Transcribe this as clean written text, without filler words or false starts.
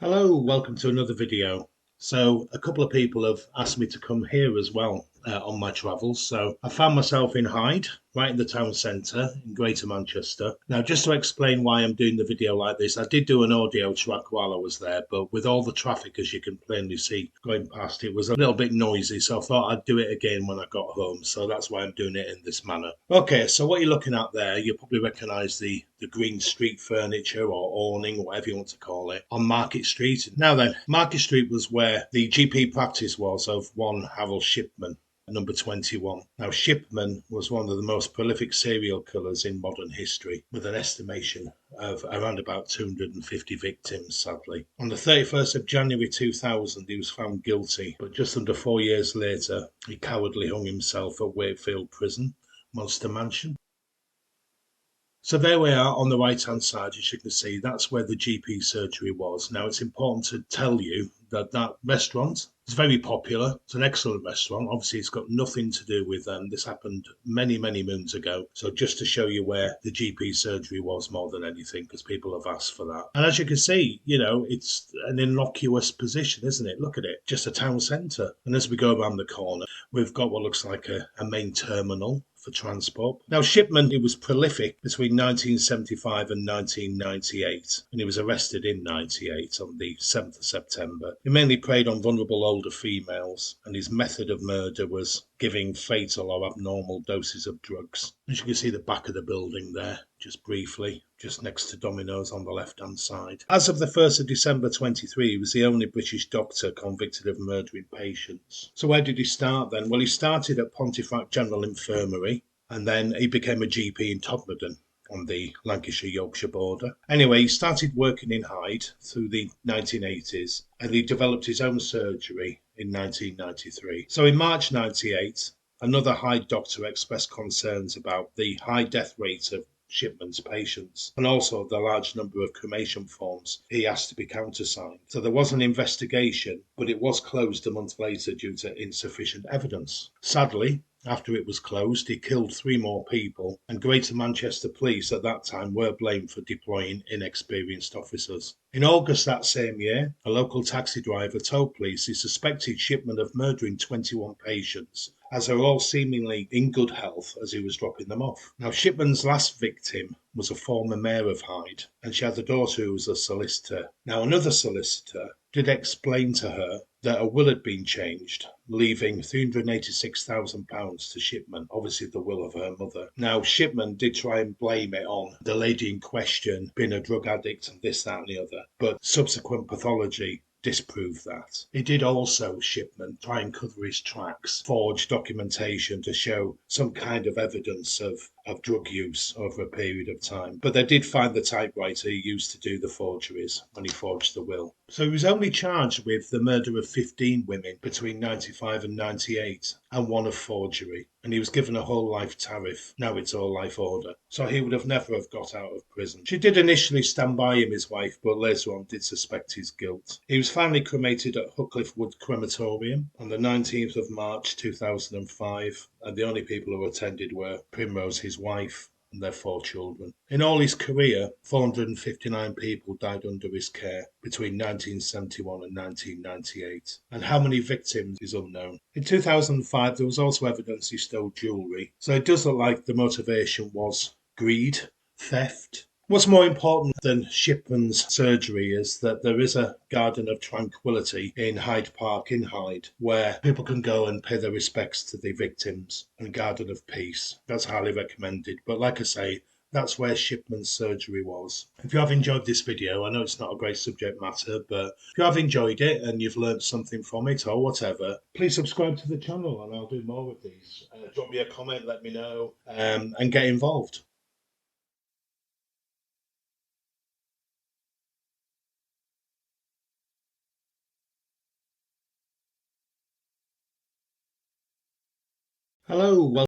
Hello, welcome to another video. So, a couple of people have asked me to come here as well on my travels. So, I found myself in Hyde, right in the town centre in Greater Manchester. Now, just to explain why I'm doing the video like this, I did do an audio track while I was there, but with all the traffic, as you can plainly see going past, it was a little bit noisy. So, I thought I'd do it again when I got home. So, that's why I'm doing it in this manner. Okay, so what you're looking at there, you probably recognise the green street furniture or awning, whatever you want to call it, on Market Street. Now then, Market Street was where the GP practice was of one Harold Shipman, number 21. Now, Shipman was one of the most prolific serial killers in modern history, with an estimation of around about 250 victims, sadly. On the 31st of January 2000, he was found guilty, but just under 4 years later, he cowardly hung himself at Wakefield Prison, Monster Mansion. So there we are on the right hand side, as you can see, that's where the GP surgery was. Now it's important to tell you that that restaurant is very popular. It's an excellent restaurant. Obviously, it's got nothing to do with this happened many, many moons ago. So just to show you where the GP surgery was more than anything, because people have asked for that. And as you can see, it's an innocuous position, isn't it? Look at it, just a town centre. And as we go around the corner, we've got what looks like a main terminal for transport. Now, Shipman, he was prolific between 1975 and 1998, and he was arrested in 98 on the 7th of September. He mainly preyed on vulnerable older females, and his method of murder was giving fatal or abnormal doses of drugs. As you can see the back of the building there, just briefly, just next to Domino's on the left-hand side. As of the 1st of December 23, he was the only British doctor convicted of murdering patients. So where did he start then? Well, he started at Pontefract General Infirmary, and then he became a GP in Todmorden on the Lancashire-Yorkshire border. Anyway, he started working in Hyde through the 1980s, and he developed his own surgery in 1993. So in March 98, another Hyde doctor expressed concerns about the high death rate of Shipman's patients, and also the large number of cremation forms he asked to be countersigned. So there was an investigation, but it was closed a month later due to insufficient evidence. Sadly, after it was closed, he killed 3 more people, and Greater Manchester Police at that time were blamed for deploying inexperienced officers. In August that same year, a local taxi driver told police he suspected Shipman of murdering 21 patients, as they were all seemingly in good health as he was dropping them off. Now, Shipman's last victim was a former mayor of Hyde, and she had a daughter who was a solicitor. Now, another solicitor did explain to her that a will had been changed, leaving £386,000 to Shipman, obviously the will of her mother. Now, Shipman did try and blame it on the lady in question being a drug addict and this, that, and the other, but subsequent pathology disproved that. He did also, Shipman, try and cover his tracks, forge documentation to show some kind of evidence of drug use over a period of time. But they did find the typewriter he used to do the forgeries when he forged the will. So he was only charged with the murder of 15 women between 95 and 98, and one of forgery. And he was given a whole life tariff. Now it's all life order. So he would have never have got out of prison. She did initially stand by him, his wife, but later on did suspect his guilt. He was finally cremated at Huckliffe Wood Crematorium on the 19th of March 2005, and the only people who attended were Primrose, his wife, and their 4 children. In all his career, 459 people died under his care between 1971 and 1998, and how many victims is unknown. In 2005, there was also evidence he stole jewellery, so it does look like the motivation was greed, theft. What's more important than Shipman's surgery is that there is a Garden of Tranquility in Hyde Park in Hyde where people can go and pay their respects to the victims, and Garden of Peace. That's highly recommended. But like I say, that's where Shipman's surgery was. If you have enjoyed this video, I know it's not a great subject matter, but if you have enjoyed it and you've learned something from it or whatever, please subscribe to the channel and I'll do more of these. Drop me a comment, let me know, and get involved. Hello, welcome.